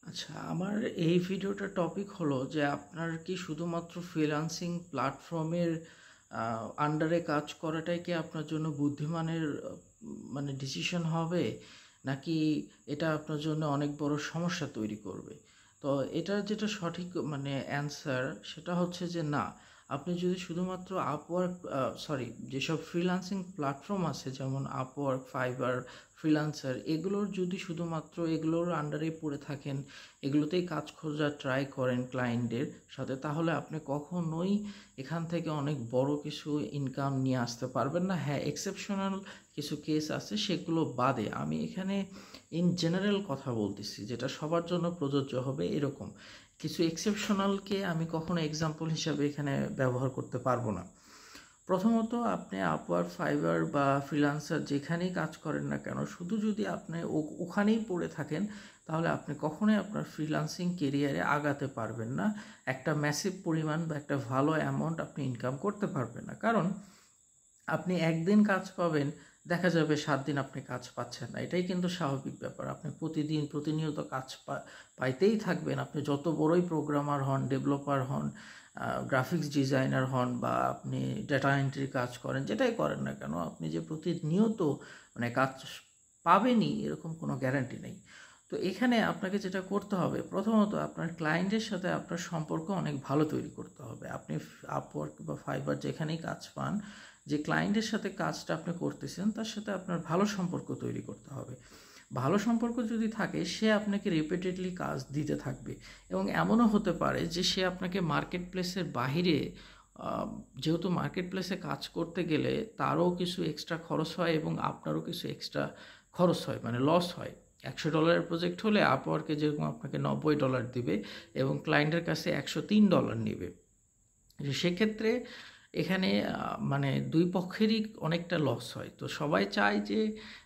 আচ্ছা, আমার এই ভিডিওটার টপিক হলো যে আপনার কি শুধুমাত্র ফ্রিল্যান্সিং প্ল্যাটফর্মের আন্ডারে কাজ করাটাই কি আপনার জন্য বুদ্ধিমানের মানে ডিসিশন হবে, নাকি এটা আপনার জন্য অনেক বড় সমস্যা তৈরি করবে? তো এটার যেটা সঠিক মানে অ্যান্সার সেটা হচ্ছে যে না, আপনি যদি শুধুমাত্র আপওয়ার্ক যেসব ফ্রিল্যান্সিং প্ল্যাটফর্ম আছে যেমন আপওয়ার্ক, ফাইবার, ফ্রিল্যান্সার, এগুলোর যদি শুধুমাত্র এগুলোর আন্ডারে পড়ে থাকেন, এগুলোতেই কাজ খোঁজার ট্রাই করেন ক্লায়েন্টের সাথে, তাহলে আপনি কখনোই এখান থেকে অনেক বড় কিছু ইনকাম নিয়ে আসতে পারবেন না। হ্যাঁ, এক্সেপশনাল কিছু কেস আছে, সেগুলো বাদে আমি এখানে ইন জেনারেল কথা বলতেছি, যেটা সবার জন্য প্রযোজ্য হবে এরকম কিছু এক্সেপশনালকে আমি কখনো এক্সাম্পল হিসাবে এখানে ব্যবহার করতে পারবো না। প্রথমত, আপনি আপওয়ার্ক, ফাইবার বা ফ্রিল্যান্সার যেখানেই কাজ করেন না কেন, শুধু যদি আপনি ওখানেই পড়ে থাকেন, তাহলে আপনি কখনোই আপনার ফ্রিল্যান্সিং কেরিয়ারে আগাতে পারবেন না। একটা ম্যাসিভ পরিমাণ বা একটা ভালো অ্যামাউন্ট আপনি ইনকাম করতে পারবেন না, কারণ আপনি একদিন কাজ পাবেন, দেখা যাবে 7 দিন আপনি কাজ পাচ্ছেন না। এটাই কিন্তু স্বাভাবিক ব্যাপার। আপনি প্রতিনিয়ত কাজ পাইতেই থাকবেন। আপনি যত বড়ই প্রোগ্রামার হন, ডেভেলপার হন, গ্রাফিক্স ডিজাইনার হন, বা আপনি ডেটা এন্ট্রি কাজ করেন, যেটাই করেন না কেন, আপনি যে প্রতিনিয়ত মানে কাজ পাবেনই এরকম কোনো গ্যারান্টি নেই। তো এখানে আপনাকে যেটা করতে হবে, প্রথমত আপনার ক্লায়েন্টের সাথে আপনার সম্পর্ক অনেক ভালো তৈরি করতে হবে। আপনি আপওয়ার্ক বা ফাইবার যেখানেই কাজ পান, যে ক্লায়েন্টের সাথে কাজটা আপনি করতেছেন তার সাথে আপনার ভালো সম্পর্ক তৈরি করতে হবে। ভালো সম্পর্ক যদি থাকে, সে আপনাকে রিপিটেডলি কাজ দিতে থাকবে, এবং এমনও হতে পারে যে সে আপনাকে মার্কেট প্লেসের বাহিরে, যেহেতু মার্কেট প্লেসে কাজ করতে গেলে তারও কিছু এক্সট্রা খরচ হয় এবং আপনারও কিছু এক্সট্রা খরচ হয়, মানে লস হয়। $100 প্রজেক্ট হলে আপওয়ার্কে যেরকম আপনাকে $90 দিবে এবং ক্লায়েন্টের কাছে $103 নেবে। সেক্ষেত্রে এখানে মানে দুই পক্ষেরই অনেকটা লস হয়। তো সবাই চায় যে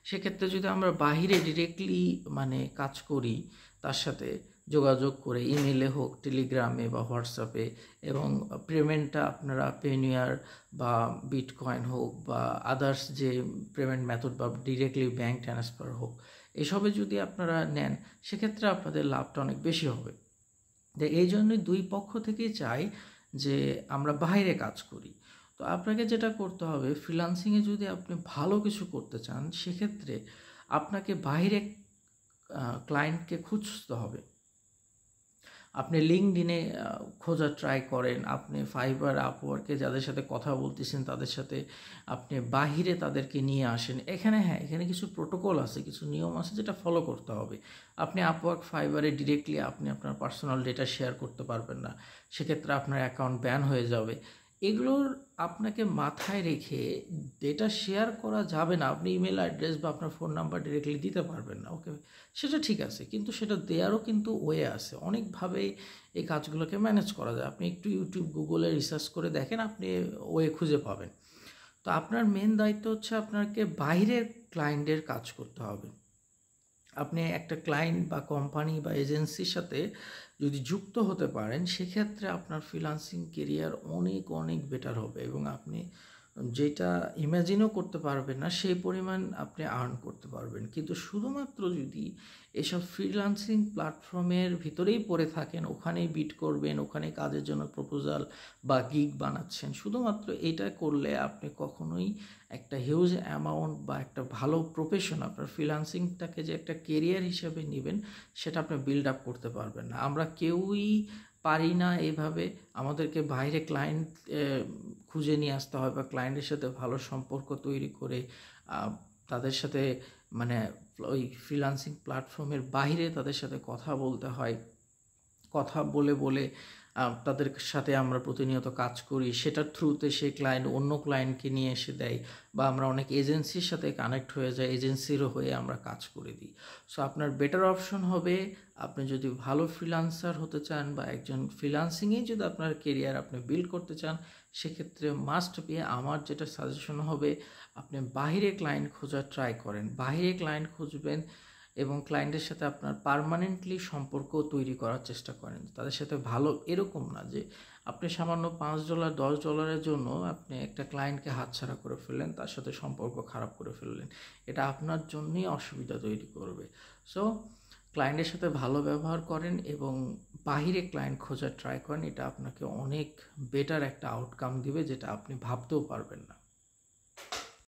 সেক্ষেত্রে যদি আমরা বাহিরে ডিরেক্টলি মানে কাজ করি, তার সাথে যোগাযোগ করে ইমেলে হোক, টেলিগ্রামে বা হোয়াটসঅ্যাপে, এবং পেমেন্টটা আপনারা পেনিয়ার বা বিটকয়েন হোক বা আদার্স যে পেমেন্ট মেথড বা ডিরেক্টলি ব্যাঙ্ক ট্রান্সফার হোক, এসবে যদি আপনারা নেন, সেক্ষেত্রে আপনাদের লাভটা অনেক বেশি হবে। তো এই জন্যই দুই পক্ষ থেকেই চাই যে আমরা বাইরে কাজ করি। তো আপনাকে যেটা করতে হবে, ফ্রিল্যান্সিংয়ে যদি আপনি ভালো কিছু করতে চান, সেক্ষেত্রে আপনাকে বাইরে ক্লায়েন্টকে খুঁজতে হবে। আপনি লিঙ্কডইনে খোঁজার ট্রাই করেন, আপনি ফাইবার, আপওয়ার্কে যাদের সাথে কথা বলতেছেন তাদের সাথে আপনি বাহিরে তাদেরকে নিয়ে আসেন। এখানে কিছু প্রোটোকল আছে, কিছু নিয়ম আছে যেটা ফলো করতে হবে। আপনি আপওয়ার্ক, ফাইবারে ডিরেক্টলি আপনি আপনার পার্সোনাল ডেটা শেয়ার করতে পারবেন না, সেক্ষেত্রে আপনার অ্যাকাউন্ট ব্যান হয়ে যাবে। এগুলোর আপনাকে মাথায় রেখে, ডেটা শেয়ার করা যাবে না, আপনি ইমেল অ্যাড্রেস বা আপনার ফোন নাম্বার ডিরেক্টলি দিতে পারবেন না, ওকে, সেটা ঠিক আছে, কিন্তু সেটা দেওয়ারও কিন্তু ওয়ে আছে। অনেকভাবেই এই কাজগুলোকে ম্যানেজ করা যায়। আপনি একটু ইউটিউব, গুগলে রিসার্চ করে দেখেন, আপনি ওয়ে খুঁজে পাবেন। তো আপনার মেন দায়িত্ব হচ্ছে আপনাকে বাইরের ক্লায়েন্টের কাজ করতে হবে। আপনি একটা ক্লায়েন্ট বা কোম্পানি বা এজেন্সির সাথে যদি যুক্ত হতে পারেন, সেক্ষেত্রে আপনার ফ্রিল্যান্সিং কেরিয়ার অনেক অনেক বেটার হবে, এবং আপনি যেটা ইমাজিনও করতে পারবেন না সেই পরিমাণ আপনি আর্ন করতে পারবেন। কিন্তু শুধুমাত্র যদি এসব ফ্রিল্যান্সিং প্ল্যাটফর্মের ভিতরেই পড়ে থাকেন, ওখানেই বিট করবেন, ওখানেই কাজের জন্য প্রপোজাল বা গিগ বানাচ্ছেন, শুধুমাত্র এটা করলে আপনি কখনোই একটা হিউজ অ্যামাউন্ট বা একটা ভালো প্রফেশন, আপনার ফ্রিল্যান্সিংটাকে যে একটা কেরিয়ার হিসেবে নেবেন, সেটা আপনি বিল্ড আপ করতে পারবেন না। আমরা কেউই পারি না এভাবে। আমাদেরকে বাইরে ক্লায়েন্ট খুঁজে নিয়ে আসতে হয়, বা ক্লায়েন্টের সাথে ভালো সম্পর্ক তৈরি করে তাদের সাথে মানে ওই ফ্রিল্যান্সিং প্ল্যাটফর্মের বাইরে তাদের সাথে কথা বলতে হয়। কথা বলে বলে তাদের সাথে আমরা প্রতিনিয়ত কাজ করি, সেটার থ্রুতে সেই ক্লায়েন্ট অন্য ক্লায়েন্টকে নিয়ে এসে দেয়, বা আমরা অনেক এজেন্সির সাথে কানেক্ট হয়ে যাই, এজেন্সিরও হয়ে আমরা কাজ করে দিই। সো আপনার বেটার অপশন হবে, আপনি যদি ভালো ফ্রিল্যান্সার হতে চান বা একজন ফ্রিল্যান্সিংয়েই যদি আপনার কেরিয়ার আপনি বিল্ড করতে চান, সেক্ষেত্রে মাস্ট বি, আমার যেটা সাজেশন হবে, আপনি বাইরে ক্লায়েন্ট খোঁজার ট্রাই করেন। বাইরে ক্লায়েন্ট খুঁজবেন এবং ক্লায়েন্টের সাথে আপনার পার্মানেন্টলি সম্পর্ক তৈরি করার চেষ্টা করেন। তাদের সাথে ভালো, এরকম না যে আপনি সামান্য $5, $10 জন্য আপনি একটা ক্লায়েন্টকে হাতছাড়া করে ফেললেন, তার সাথে সম্পর্ক খারাপ করে ফেললেন। এটা আপনার জন্যই অসুবিধা তৈরি করবে। সো ক্লায়েন্টের সাথে ভালো ব্যবহার করেন এবং বাহিরে ক্লায়েন্ট খোঁজার ট্রাই করেন, এটা আপনাকে অনেক বেটার একটা আউটকাম দিবে, যেটা আপনি ভাবতেও পারবেন না।